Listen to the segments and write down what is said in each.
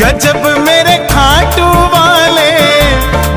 गजब मेरे खाटू वाले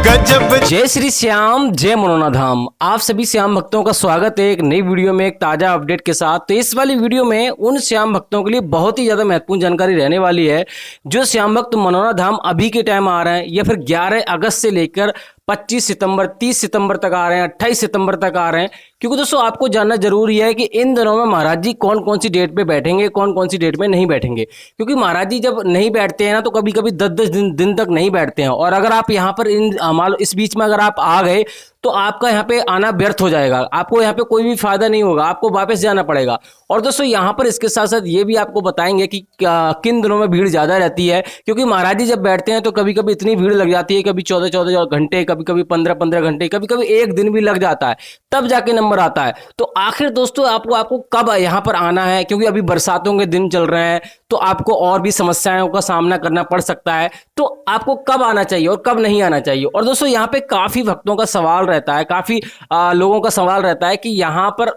गजब। जय श्री श्याम, जय मनोना धाम। आप सभी श्याम भक्तों का स्वागत है एक नई वीडियो में, एक ताजा अपडेट के साथ। तो इस वाली वीडियो में उन श्याम भक्तों के लिए बहुत ही ज्यादा महत्वपूर्ण जानकारी रहने वाली है जो श्याम भक्त मनोना धाम अभी के टाइम आ रहे हैं या फिर 11 अगस्त से लेकर 25 सितंबर 30 सितंबर तक आ रहे हैं, 28 सितंबर तक आ रहे हैं। क्योंकि दोस्तों आपको जानना जरूरी है कि इन दिनों में महाराज जी कौन कौन सी डेट पे बैठेंगे, कौन कौन सी डेट में नहीं बैठेंगे। क्योंकि महाराज जी जब नहीं बैठते हैं ना तो कभी कभी 10-10 दिन तक नहीं बैठते हैं। और अगर आप यहाँ पर मान लो इस बीच में अगर आप आ गए तो आपका यहाँ पे आना व्यर्थ हो जाएगा, आपको यहाँ पे कोई भी फायदा नहीं होगा, आपको वापस जाना पड़ेगा। और दोस्तों यहाँ पर इसके साथ साथ ये भी आपको बताएंगे कि किन दिनों में भीड़ ज्यादा रहती है। क्योंकि महाराज जी जब बैठते हैं तो कभी कभी इतनी भीड़ लग जाती है, कभी 14-14 घंटे, कभी कभी 15-15 घंटे, कभी कभी एक दिन भी लग जाता है, तब जाके नंबर आता है। तो आखिर दोस्तों आपको कब यहाँ पर आना है, क्योंकि अभी बरसातों के दिन चल रहे हैं तो आपको और भी समस्याओं का सामना करना पड़ सकता है। तो आपको कब आना चाहिए और कब नहीं आना चाहिए। और दोस्तों यहाँ पे काफी भक्तों का सवाल रहता है, काफी लोगों का सवाल रहता है कि यहाँ पर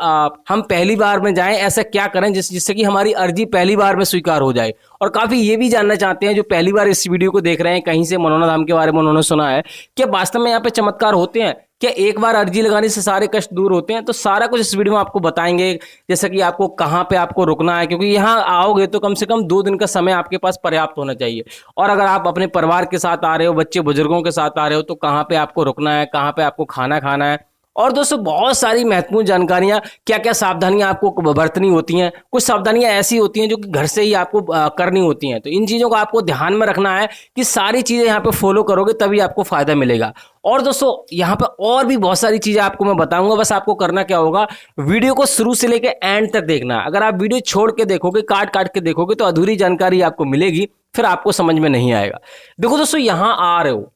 हम पहली बार में जाएं, ऐसा क्या करें जिससे कि हमारी अर्जी पहली बार में स्वीकार हो जाए। और काफी ये भी जानना चाहते हैं जो पहली बार इस वीडियो को देख रहे हैं, कहीं से मनोना धाम के बारे में उन्होंने सुना है, क्या वास्तव में यहाँ पे चमत्कार होते हैं, क्या एक बार अर्जी लगाने से सारे कष्ट दूर होते हैं। तो सारा कुछ इस वीडियो में आपको बताएंगे, जैसे कि आपको कहाँ पे आपको रुकना है, क्योंकि यहाँ आओगे तो कम से कम 2 दिन का समय आपके पास पर्याप्त होना चाहिए। और अगर आप अपने परिवार के साथ आ रहे हो, बच्चे बुजुर्गों के साथ आ रहे हो, तो कहाँ पे आपको रुकना है, कहाँ पे आपको खाना खाना है। और दोस्तों बहुत सारी महत्वपूर्ण जानकारियां, क्या क्या सावधानियां आपको बरतनी होती हैं। कुछ सावधानियां ऐसी होती हैं जो कि घर से ही आपको करनी होती हैं। तो इन चीज़ों को आपको ध्यान में रखना है कि सारी चीज़ें यहाँ पे फॉलो करोगे तभी आपको फायदा मिलेगा। और दोस्तों यहाँ पे और भी बहुत सारी चीज़ें आपको मैं बताऊंगा, बस आपको करना क्या होगा, वीडियो को शुरू से लेकर एंड तक देखना। अगर आप वीडियो छोड़ के देखोगे, काट काट के देखोगे तो अधूरी जानकारी आपको मिलेगी, फिर आपको समझ में नहीं आएगा। देखो दोस्तों यहाँ आ रहे हो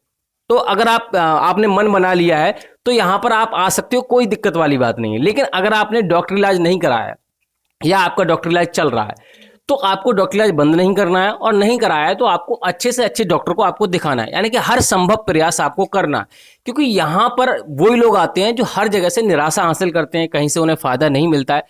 तो अगर आपने मन बना लिया है तो यहां पर आप आ सकते हो, कोई दिक्कत वाली बात नहीं है। लेकिन अगर आपने डॉक्टर इलाज नहीं कराया या आपका डॉक्टर इलाज चल रहा है तो आपको डॉक्टर इलाज बंद नहीं करना है, और नहीं कराया है तो आपको अच्छे से अच्छे डॉक्टर को आपको दिखाना है, यानी कि हर संभव प्रयास आपको करना है। क्योंकि यहाँ पर वही लोग आते हैं जो हर जगह से निराशा हासिल करते हैं, कहीं से उन्हें फायदा नहीं मिलता है,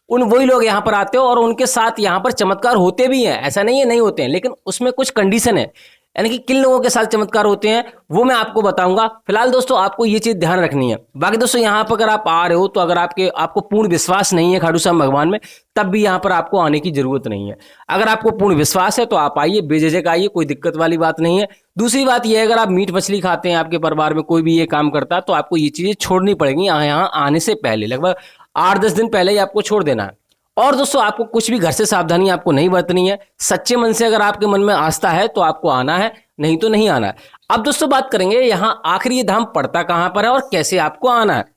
उन वही लोग यहाँ पर आते हैं और उनके साथ यहाँ पर चमत्कार होते भी हैं। ऐसा नहीं है नहीं होते हैं, लेकिन उसमें कुछ कंडीशन है, यानी कि किन लोगों के साथ चमत्कार होते हैं वो मैं आपको बताऊंगा। फिलहाल दोस्तों आपको ये चीज ध्यान रखनी है। बाकी दोस्तों यहाँ पर अगर आप आ रहे हो तो अगर आपको पूर्ण विश्वास नहीं है खाटू श्याम भगवान में, तब भी यहाँ पर आपको आने की जरूरत नहीं है। अगर आपको पूर्ण विश्वास है तो आप आइए, बेझिझक आइए, कोई दिक्कत वाली बात नहीं है। दूसरी बात यह है, अगर आप मीट मछली खाते हैं, आपके परिवार में कोई भी ये काम करता है, तो आपको ये चीजें छोड़नी पड़ेगी यहाँ आने से पहले, लगभग 8-10 दिन पहले ही आपको छोड़ देना है। और दोस्तों आपको कुछ भी घर से सावधानी आपको नहीं बरतनी है। सच्चे मन से अगर आपके मन में आस्था है तो आपको आना है, नहीं तो नहीं आना है। अब दोस्तों बात करेंगे यहाँ आखिर ये धाम पड़ता कहाँ पर है और कैसे आपको आना है।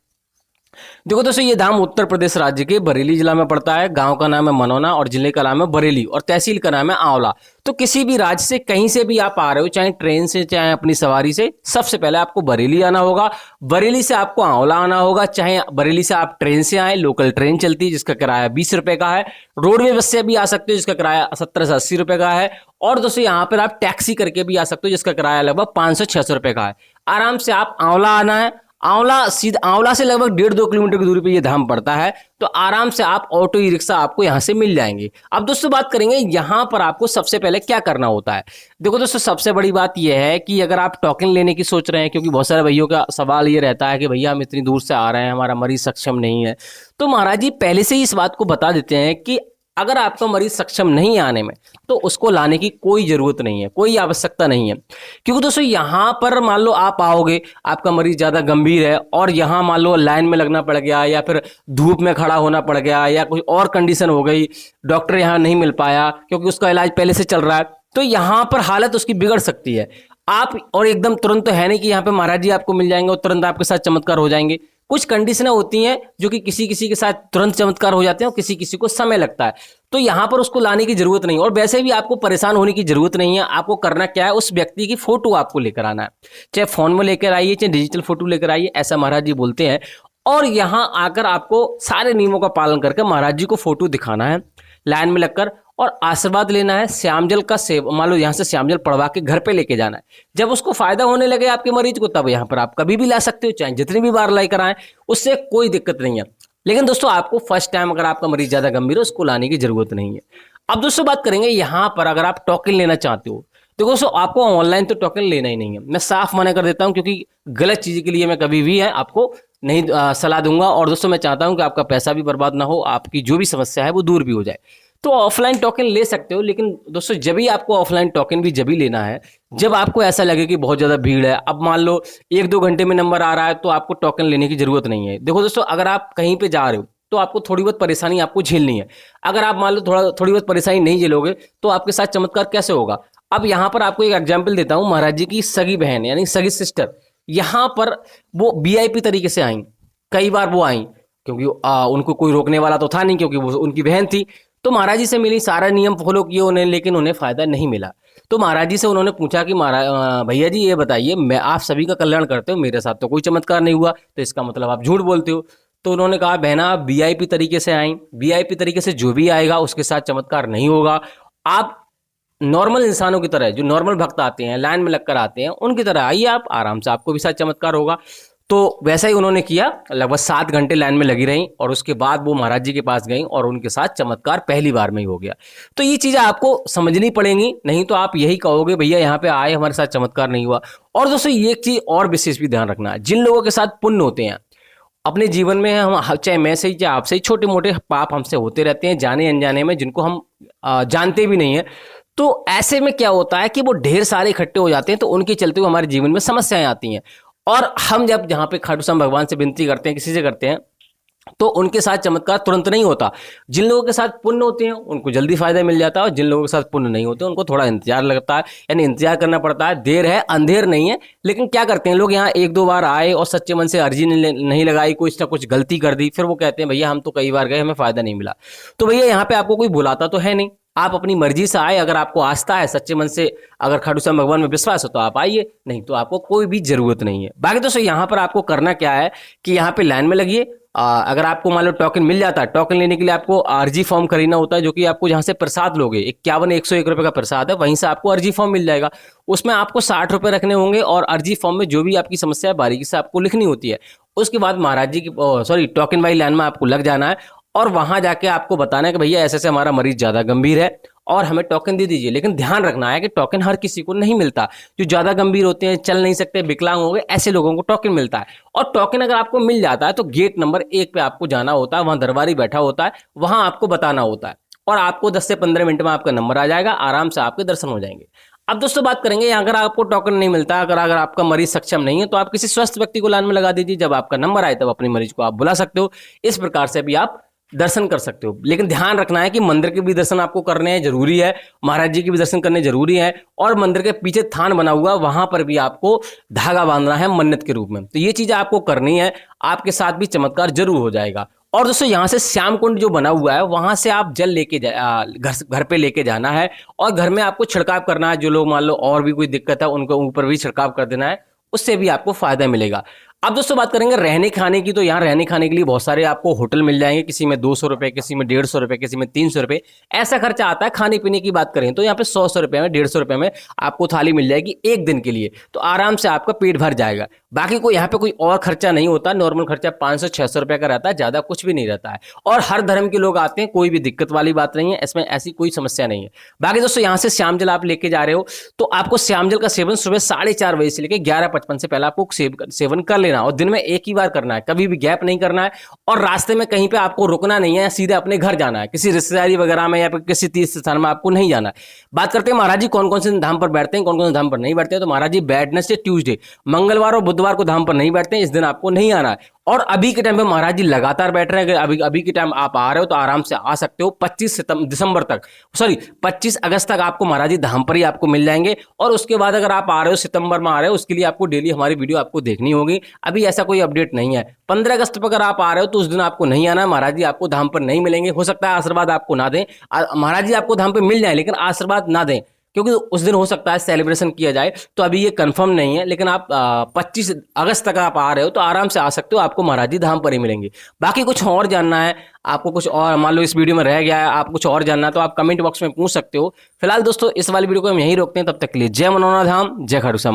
देखो दोस्तों ये धाम उत्तर प्रदेश राज्य के बरेली जिला में पड़ता है। गांव का नाम है मनोना और जिले का नाम है बरेली और तहसील का नाम है आंवला। तो किसी भी राज्य से कहीं से भी आप आ रहे हो, चाहे ट्रेन से चाहे अपनी सवारी से, सबसे पहले आपको बरेली आना होगा। बरेली से आपको आंवला आना होगा। चाहे बरेली से आप ट्रेन से आए, लोकल ट्रेन चलती है जिसका किराया 20 रुपए का है। रोडवे बस से भी आ सकते हो जिसका किराया 70 से 80 रुपए का है। और दोस्तों यहाँ पर आप टैक्सी करके भी आ सकते हो जिसका किराया लगभग 500-600 रुपए का है। आराम से आप आंवला आना है। आंवला से लगभग 1.5-2 किलोमीटर की दूरी पे ये धाम पड़ता है। तो आराम से आप ऑटो ई रिक्शा आपको यहाँ से मिल जाएंगे। अब दोस्तों बात करेंगे यहाँ पर आपको सबसे पहले क्या करना होता है। देखो दोस्तों सबसे बड़ी बात यह है कि अगर आप टोकन लेने की सोच रहे हैं, क्योंकि बहुत सारे भैयों का सवाल ये रहता है कि भैया हम इतनी दूर से आ रहे हैं, हमारा मरीज सक्षम नहीं है, तो महाराज जी पहले से ही इस बात को बता देते हैं कि अगर आपका मरीज सक्षम नहीं आने में तो उसको लाने की कोई जरूरत नहीं है, कोई आवश्यकता नहीं है। क्योंकि दोस्तों यहाँ पर मान लो आप आओगे, आपका मरीज ज्यादा गंभीर है और यहाँ मान लो लाइन में लगना पड़ गया या फिर धूप में खड़ा होना पड़ गया या कोई और कंडीशन हो गई, डॉक्टर यहाँ नहीं मिल पाया क्योंकि उसका इलाज पहले से चल रहा है, तो यहाँ पर हालत उसकी बिगड़ सकती है। आप और एकदम तुरंत तो है नहीं कि यहाँ पे महाराज जी आपको मिल जाएंगे और तुरंत आपके साथ चमत्कार हो जाएंगे। कुछ कंडीशनें होती हैं जो कि किसी किसी के साथ तुरंत चमत्कार हो जाते हैं और किसी किसी को समय लगता है। तो यहाँ पर उसको लाने की जरूरत नहीं, और वैसे भी आपको परेशान होने की जरूरत नहीं है। आपको करना क्या है, उस व्यक्ति की फोटो आपको लेकर आना है, चाहे फोन में लेकर आइए चाहे डिजिटल फोटो लेकर आइए, ऐसा महाराज जी बोलते हैं। और यहाँ आकर आपको सारे नियमों का पालन करके महाराज जी को फोटो दिखाना है, लाइन में लगकर, और आशीर्वाद लेना है। श्यामजल का सेव, मान लो यहाँ से श्यामजल पड़वा के घर पे लेके जाना है। जब उसको फायदा होने लगे आपके मरीज को, तब यहाँ पर आप कभी भी ला सकते हो, चाहे जितनी भी बार लाई कराएं, उससे कोई दिक्कत नहीं है। लेकिन दोस्तों आपको फर्स्ट टाइम अगर आपका मरीज ज्यादा गंभीर है उसको लाने की जरूरत नहीं है। अब दोस्तों बात करेंगे यहाँ पर अगर आप टोकन लेना चाहते हो देखो दोस्तों, आपको ऑनलाइन तो टोकन लेना ही नहीं है, मैं साफ मना कर देता हूं, क्योंकि गलत चीज के लिए मैं कभी भी है आपको नहीं सलाह दूंगा। और दोस्तों मैं चाहता हूं कि आपका पैसा भी बर्बाद ना हो, आपकी जो भी समस्या है वो दूर भी हो जाए। तो ऑफलाइन टोकन ले सकते हो, लेकिन दोस्तों जब भी आपको ऑफलाइन टोकन भी जब ही लेना है जब आपको ऐसा लगे कि बहुत ज़्यादा भीड़ है। अब मान लो 1-2 घंटे में नंबर आ रहा है तो आपको टोकन लेने की जरूरत नहीं है। देखो दोस्तों, अगर आप कहीं पे जा रहे हो तो आपको थोड़ी बहुत परेशानी आपको झेलनी है। अगर आप मान लो थोड़ी बहुत परेशानी नहीं झेलोगे तो आपके साथ चमत्कार कैसे होगा। अब यहाँ पर आपको एक एग्जाम्पल देता हूँ। महाराज जी की सगी बहन यानी सगी सिस्टर यहाँ पर वो वीआईपी तरीके से आई, कई बार वो आई, क्योंकि उनको कोई रोकने वाला तो था नहीं, क्योंकि वो उनकी बहन थी। तो महाराज जी से मिली, सारा नियम फॉलो किए उन्हें, लेकिन उन्हें फायदा नहीं मिला। तो महाराज जी से उन्होंने पूछा कि महाराज भैया जी ये बताइए, मैं आप सभी का कल्याण करते हो, मेरे साथ तो कोई चमत्कार नहीं हुआ, तो इसका मतलब आप झूठ बोलते हो। तो उन्होंने कहा बहना, आप वीआईपी तरीके से आई, वीआईपी तरीके से जो भी आएगा उसके साथ चमत्कार नहीं होगा। आप नॉर्मल इंसानों की तरह, जो नॉर्मल भक्त आते हैं लाइन में लगकर आते हैं, उनकी तरह आइए आप, आराम से आपको भी साथ चमत्कार होगा। तो वैसा ही उन्होंने किया, लगभग 7 घंटे लाइन में लगी रहीं और उसके बाद वो महाराज जी के पास गई और उनके साथ चमत्कार पहली बार में ही हो गया। तो ये चीज़ें आपको समझनी पड़ेंगी, नहीं तो आप यही कहोगे भैया यहाँ पे आए हमारे साथ चमत्कार नहीं हुआ। और दोस्तों ये एक चीज़ और विशेष भी ध्यान रखना है, जिन लोगों के साथ पुण्य होते हैं अपने जीवन में, हम चाहे मैं से ही चाहे आपसे ही, छोटे मोटे पाप हमसे होते रहते हैं जाने अनजाने में, जिनको हम जानते भी नहीं है। तो ऐसे में क्या होता है कि वो ढेर सारे इकट्ठे हो जाते हैं, तो उनके चलते हुए हमारे जीवन में समस्याएं आती हैं। और हम जब जहाँ पे खाटू श्याम भगवान से विनती करते हैं, किसी से करते हैं, तो उनके साथ चमत्कार तुरंत नहीं होता। जिन लोगों के साथ पुण्य होते हैं उनको जल्दी फायदा मिल जाता है, और जिन लोगों के साथ पुण्य नहीं होते उनको थोड़ा इंतजार लगता है, यानी इंतजार करना पड़ता है। देर है अंधेर नहीं है। लेकिन क्या करते हैं लोग, यहाँ 1-2 बार आए और सच्चे मन से अर्जी नहीं लगाई, कुछ ना कुछ गलती कर दी, फिर वो कहते हैं भैया हम तो कई बार गए, हमें फायदा नहीं मिला। तो भैया यहाँ पे आपको कोई बुलाता तो है नहीं, आप अपनी मर्जी से आए। अगर आपको आस्था है, सच्चे मन से अगर खाटू श्याम भगवान में विश्वास हो तो आप आइए, नहीं तो आपको कोई भी जरूरत नहीं है। बाकी दोस्तों यहाँ पर आपको करना क्या है कि यहाँ पे लाइन में लगिए। अगर आपको मान लो टोकन मिल जाता है, टोकन लेने के लिए आपको अर्जी फॉर्म खरीदना होता है, जो कि आपको जहाँ से प्रसाद लोगे 51-101 रुपये का प्रसाद है, वहीं से आपको अर्जी फॉर्म मिल जाएगा। उसमें आपको 60 रुपये रखने होंगे और अर्जी फॉर्म में जो भी आपकी समस्या है बारीकी से आपको लिखनी होती है। उसके बाद महाराज जी की टोकन वाली लाइन में आपको लग जाना है और वहां जाके आपको बताना है कि भैया ऐसे ऐसे हमारा मरीज ज्यादा गंभीर है और हमें टोकन दे दीजिए। लेकिन ध्यान रखना है कि टोकन हर किसी को नहीं मिलता। जो ज्यादा गंभीर होते हैं, चल नहीं सकते, विकलांग हो गए, ऐसे लोगों को टोकन मिलता है। और टोकन अगर आपको मिल जाता है तो गेट नंबर 1 पे आपको जाना होता है, वहां दरबारी बैठा होता है, वहां आपको बताना होता है और आपको 10 से 15 मिनट में आपका नंबर आ जाएगा, आराम से आपके दर्शन हो जाएंगे। अब दोस्तों बात करेंगे, अगर आपको टोकन नहीं मिलता, अगर आपका मरीज सक्षम नहीं है, तो आप किसी स्वस्थ व्यक्ति को लाइन में लगा दीजिए। जब आपका नंबर आए तब अपने मरीज को आप बुला सकते हो। इस प्रकार से भी आप दर्शन कर सकते हो। लेकिन ध्यान रखना है कि मंदिर के भी दर्शन आपको करने हैं, जरूरी है, महाराज जी के भी दर्शन करने जरूरी है। और मंदिर के पीछे थान बना हुआ, वहां पर भी आपको धागा बांधना है मन्नत के रूप में। तो ये चीजें आपको करनी है, आपके साथ भी चमत्कार जरूर हो जाएगा। और दोस्तों यहाँ से श्याम कुंड जो बना हुआ है, वहां से आप जल लेके घर पे लेके जाना है और घर में आपको छिड़काव करना है। जो लोग मान लो और भी कोई दिक्कत है उनको ऊपर भी छिड़काव कर देना है, उससे भी आपको फायदा मिलेगा। अब दोस्तों बात करेंगे रहने खाने की, तो यहाँ रहने खाने के लिए बहुत सारे आपको होटल मिल जाएंगे, किसी में 200 रुपए, किसी में 150 रुपए, किसी में 300 रुपए, ऐसा खर्चा आता है। खाने पीने की बात करें तो यहाँ पे 100 रुपए में, 150 रुपए में आपको थाली मिल जाएगी एक दिन के लिए, तो आराम से आपका पेट भर जाएगा। बाकी कोई यहाँ पे कोई और खर्चा नहीं होता, नॉर्मल खर्चा 500-600 रुपए का रहता है, ज्यादा कुछ भी नहीं रहता है। और हर धर्म के लोग आते हैं, कोई भी दिक्कत वाली बात नहीं है, इसमें ऐसी कोई समस्या नहीं है। बाकी दोस्तों यहाँ से श्याम जल आप लेके जा रहे हो तो आपको श्याम जल का सेवन सुबह 4:30 बजे से लेकर 11:55 से पहले आपको सेवन कर लेना, और दिन में एक ही बार करना है, कभी भी गैप नहीं करना है। और रास्ते में कहीं पे आपको रुकना नहीं है, सीधे अपने घर जाना है, किसी रिश्तेदारी वगैरह में या फिर किसी तीर्थ स्थान में आपको नहीं जाना है। बात करते हैं महाराज जी कौन कौन से धाम पर बैठते हैं, कौन कौन से धाम पर नहीं बैठते हैं। तो महाराज जी वेडनेसडे, ट्यूसडे, मंगलवार और बुधवार को धाम पर नहीं बैठते हैं, इस दिन आपको नहीं आना है। और अभी के टाइम पे महाराज जी लगातार बैठ रहे हैं। अभी के टाइम आप आ रहे हो तो आराम से आ सकते हो। 25 अगस्त तक आपको महाराज जी धाम पर ही आपको मिल जाएंगे। और उसके बाद अगर आप आ रहे हो, सितंबर में आ रहे हो, उसके लिए आपको डेली हमारी वीडियो आपको देखनी होगी। अभी ऐसा कोई अपडेट नहीं है। 15 अगस्त पर अगर आप आ रहे हो तो उस दिन आपको नहीं आना, महाराज जी आपको धाम पर नहीं मिलेंगे। हो सकता है आशीर्वाद आपको ना दें, महाराज जी आपको धाम पर मिल जाए लेकिन आशीर्वाद ना दें, क्योंकि उस दिन हो सकता है सेलिब्रेशन किया जाए, तो अभी ये कंफर्म नहीं है। लेकिन आप 25 अगस्त तक आप आ रहे हो तो आराम से आ सकते हो, आपको महाराज जी धाम पर ही मिलेंगे। बाकी कुछ और जानना है आपको, कुछ और मान लो इस वीडियो में रह गया है, आप कुछ और जानना है तो आप कमेंट बॉक्स में पूछ सकते हो। फिलहाल दोस्तों इस वाली वीडियो को हम यहीं रोकते हैं, तब तक के लिए जय मनोना धाम, जय खाटू श्याम।